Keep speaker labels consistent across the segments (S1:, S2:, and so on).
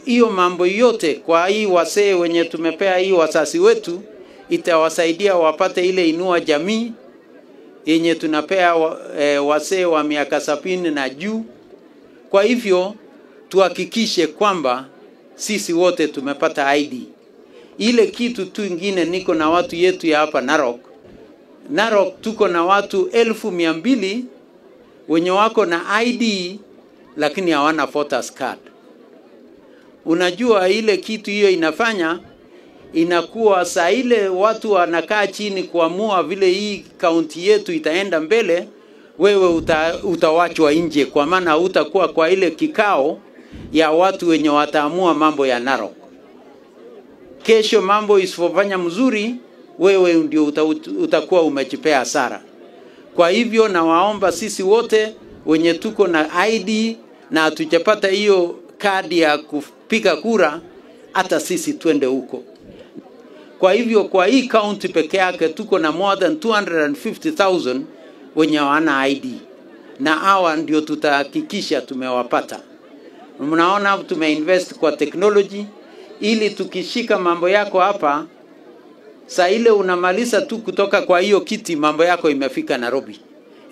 S1: Hiyo mambo yote kwa hii wasee wenye tumepea hii wasasi wetu itawasaidia wapate ile inua jamii yenye tunapea wasee wa miaka 70 na juu. Kwa hivyo tuhakikishe kwamba sisi wote tumepata ID. Ile kitu tu ingine, niko na watu yetu ya hapa Narok tuko na watu 1200 wenye wako na ID lakini hawana voters card. Unajua ile kitu hiyo inafanya inakuwa saa ile watu wanakaa chini kuamua vile hii kaunti yetu itaenda mbele, wewe utawachwa nje, kwa maana utakuwa kwa ile kikao ya watu wenye wataamua mambo ya Narok. Kesho mambo isifofanya mzuri, wewe ndio utakuwa umechipea hasara. Kwa hivyo na waomba sisi wote wenye tuko na ID na hatujapata hiyo kadi ya kupiga kura, hata sisi twende huko. Kwa hivyo kwa hii county peke yake tuko na more than 250,000 wenye wana ID. Na hawa ndio tutahakikisha tumewapata. Mnaona tumeinvest kwa technology ili tukishika mambo yako hapa, saa ile unamaliza tu kutoka kwa hiyo kiti, mambo yako imefika Nairobi.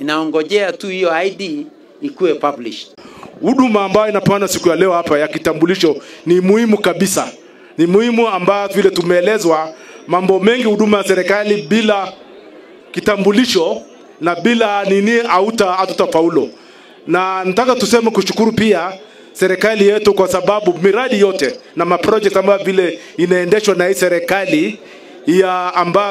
S1: Inaongojea tu hiyo ID ikuwe published.
S2: Huduma ambayo inapeana siku ya leo hapa ya kitambulisho ni muhimu kabisa. Ni muhimu ambayo vile tumeelezwa mambo mengi huduma ya serikali bila kitambulisho na bila nini hatutafaulu. Na nataka tuseme kushukuru pia serikali yetu kwa sababu miradi yote na maproject ambayo vile inaendeshwa na hii serikali ya ambayo